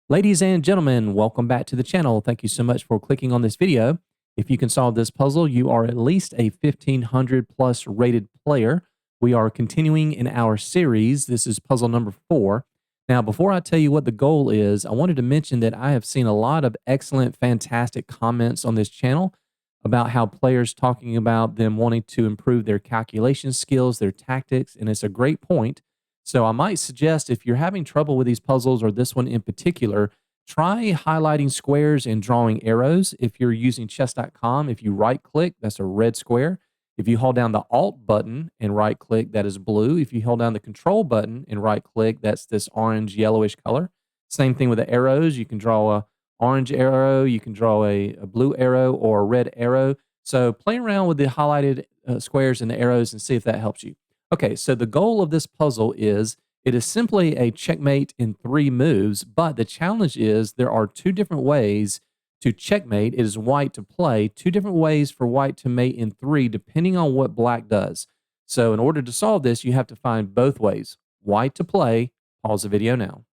Ladies and gentlemen, welcome back to the channel. Thank you so much for clicking on this video. If you can solve this puzzle, you are at least a 1500 plus rated player. We are continuing in our series. This is puzzle number 4. Now, before I tell you what the goal is, I wanted to mention that I have seen a lot of excellent, fantastic comments on this channel about how players talking about them wanting to improve their calculation skills, their tactics, and it's a great point. So I might suggest if you're having trouble with these puzzles or this one in particular, try highlighting squares and drawing arrows. If you're using chess.com, if you right click, that's a red square. If you hold down the Alt button and right click, that is blue. If you hold down the Control button and right click, that's this orange yellowish color. Same thing with the arrows. You can draw a orange arrow, you can draw a blue arrow or a red arrow. So play around with the highlighted squares and the arrows and see if that helps you. Okay, so the goal of this puzzle is it is simply a checkmate in 3 moves, but the challenge is there are 2 different ways to checkmate. It is white to play, 2 different ways for white to mate in 3, depending on what black does. So in order to solve this, you have to find both ways. White to play, pause the video now.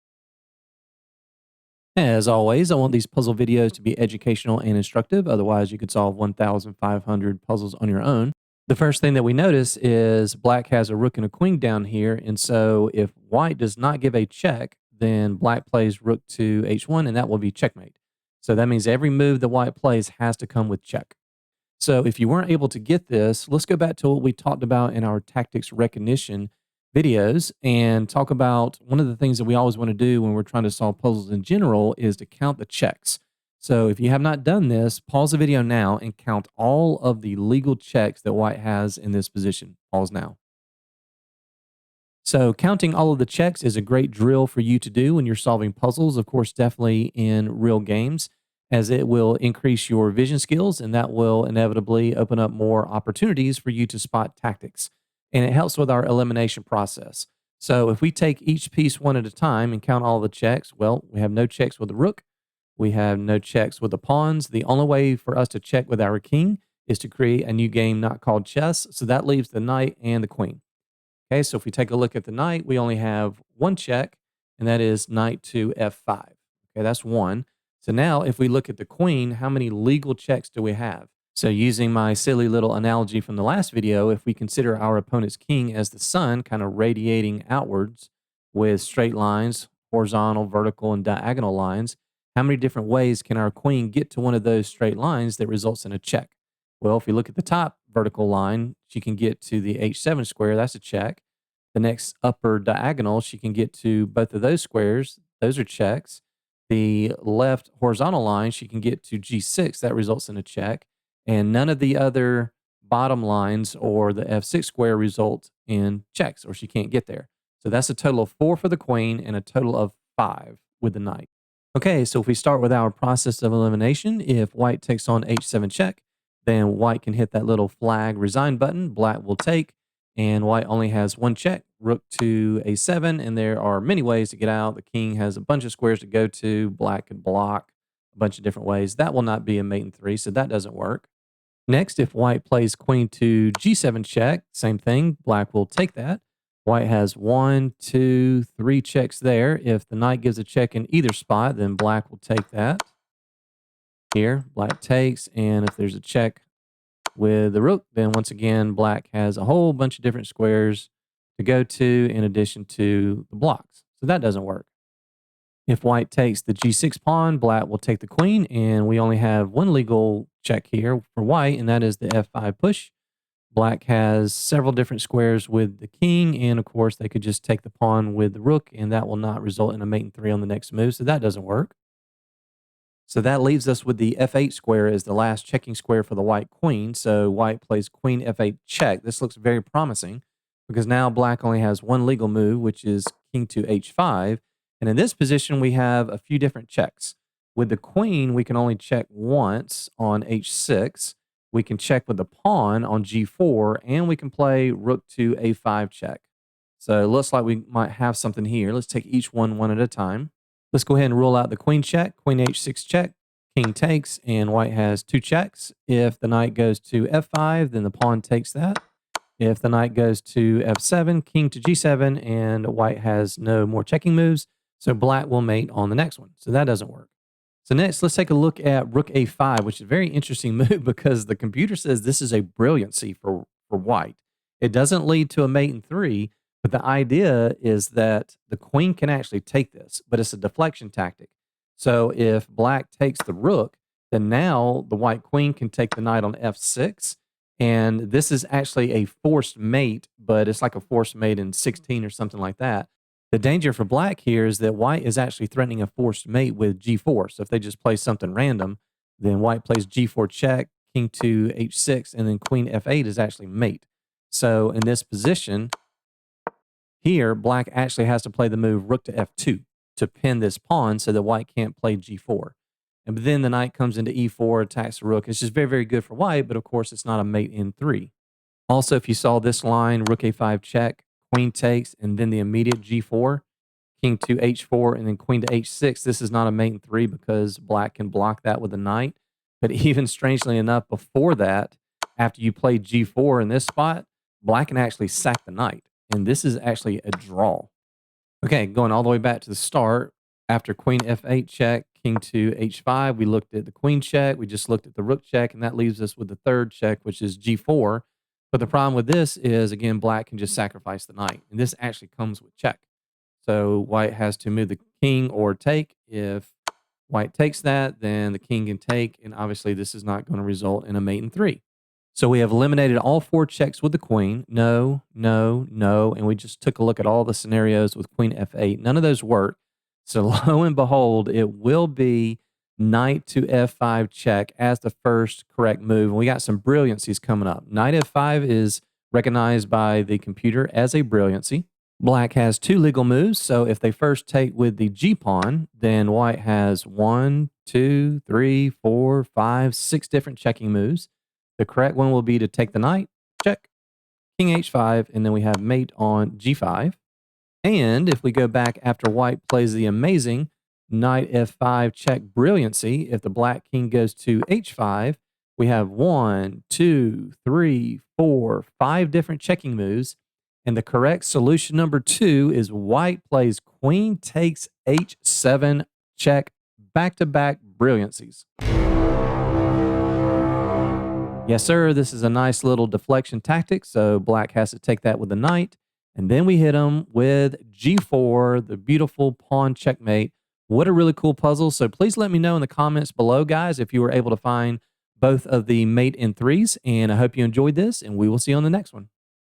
As always, I want these puzzle videos to be educational and instructive. Otherwise, you could solve 1,500 puzzles on your own. The first thing that we notice is black has a rook and a queen down here. And so if white does not give a check, then black plays rook to h1, and that will be checkmate. So that means every move that white plays has to come with check. So if you weren't able to get this, let's go back to what we talked about in our tactics recognition videos and talk about one of the things that we always want to do when we're trying to solve puzzles in general is to count the checks. So if you have not done this, pause the video now and count all of the legal checks that white has in this position. Pause now. So counting all of the checks is a great drill for you to do when you're solving puzzles, of course, definitely in real games, as it will increase your vision skills and that will inevitably open up more opportunities for you to spot tactics. And it helps with our elimination process. So if we take each piece one at a time and count all the checks, well, we have no checks with the rook. We have no checks with the pawns. The only way for us to check with our king is to create a new game not called chess. So that leaves the knight and the queen. Okay, so if we take a look at the knight, we only have one check, and that is knight to f5. Okay, that's one. So now if we look at the queen, how many legal checks do we have? So using my silly little analogy from the last video, if we consider our opponent's king as the sun kind of radiating outwards with straight lines, horizontal, vertical, and diagonal lines, how many different ways can our queen get to one of those straight lines that results in a check? Well, if we look at the top vertical line, she can get to the h7 square. That's a check. The next upper diagonal, she can get to both of those squares. Those are checks. The left horizontal line, she can get to g6. That results in a check. And none of the other bottom lines or the f6 square result in checks, or she can't get there. So that's a total of 4 for the queen and a total of 5 with the knight. Okay, so if we start with our process of elimination, if white takes on h7 check, then white can hit that little flag resign button, black will take, and white only has one check, rook to a7, and there are many ways to get out. The king has a bunch of squares to go to, black could block a bunch of different ways. That will not be a mate in 3, so that doesn't work. Next, if white plays queen to g7 check, same thing, black will take that. White has 1, 2, 3 checks there. If the knight gives a check in either spot, then black will take that. Here, black takes, and if there's a check with the rook, then once again, black has a whole bunch of different squares to go to in addition to the blocks. So that doesn't work. If white takes the g6 pawn, black will take the queen, and we only have one legal check here for white, and that is the f5 push. Black has several different squares with the king, and of course, they could just take the pawn with the rook, and that will not result in a mate in 3 on the next move, so that doesn't work. So that leaves us with the f8 square as the last checking square for the white queen. So white plays queen f8 check. This looks very promising because now black only has one legal move, which is king to h5. And in this position, we have a few different checks. With the queen, we can only check once on h6. We can check with the pawn on g4, and we can play rook to a5 check. So it looks like we might have something here. Let's take each one at a time. Let's go ahead and rule out the queen check, queen h6 check, king takes, and white has 2 checks. If the knight goes to f5, then the pawn takes that. If the knight goes to f7, king to g7, and white has no more checking moves. So black will mate on the next one. So that doesn't work. So next, let's take a look at rook a5, which is a very interesting move because the computer says this is a brilliancy for white. It doesn't lead to a mate in three, but the idea is that the queen can actually take this, but it's a deflection tactic. So if black takes the rook, then now the white queen can take the knight on f6. And this is actually a forced mate, but it's like a forced mate in 16 or something like that. The danger for black here is that white is actually threatening a forced mate with g4. So if they just play something random, then white plays g4 check, king to h6, and then queen f8 is actually mate. So in this position here, black actually has to play the move rook to f2 to pin this pawn so that white can't play g4. And then the knight comes into e4, attacks the rook. It's just very, very good for white, but of course it's not a mate in three. Also, if you saw this line, rook a5 check, queen takes, and then the immediate g4, king to h4, and then queen to h6, this is not a mate in three because black can block that with a knight. But even strangely enough, before that, after you play g4 in this spot, black can actually sack the knight. And this is actually a draw. Okay, going all the way back to the start, after queen f8 check, king to h5, we looked at the queen check, we just looked at the rook check, and that leaves us with the third check, which is g4. But the problem with this is, again, black can just sacrifice the knight. And this actually comes with check. So white has to move the king or take. If white takes that, then the king can take. And obviously, this is not going to result in a mate in three. So we have eliminated all four checks with the queen. No, no, no. And we just took a look at all the scenarios with queen f8. None of those work. So lo and behold, it will be knight to f5 check as the first correct move. And we got some brilliancies coming up. Knight f5 is recognized by the computer as a brilliancy. Black has two legal moves. So if they first take with the g pawn, then white has 1, 2, 3, 4, 5, 6 different checking moves. The correct one will be to take the knight, check, king h5, and then we have mate on g5. And if we go back after white plays the amazing knight f5 check brilliancy, if the black king goes to h5, we have 1, 2, 3, 4, 5 different checking moves. And the correct solution number 2 is white plays queen takes h7 check, back-to-back brilliancies. Yes, sir. This is a nice little deflection tactic. So black has to take that with the knight. And then we hit him with g4, the beautiful pawn checkmate. What a really cool puzzle. So please let me know in the comments below, guys, if you were able to find both of the mate in threes. And I hope you enjoyed this, and we will see you on the next one.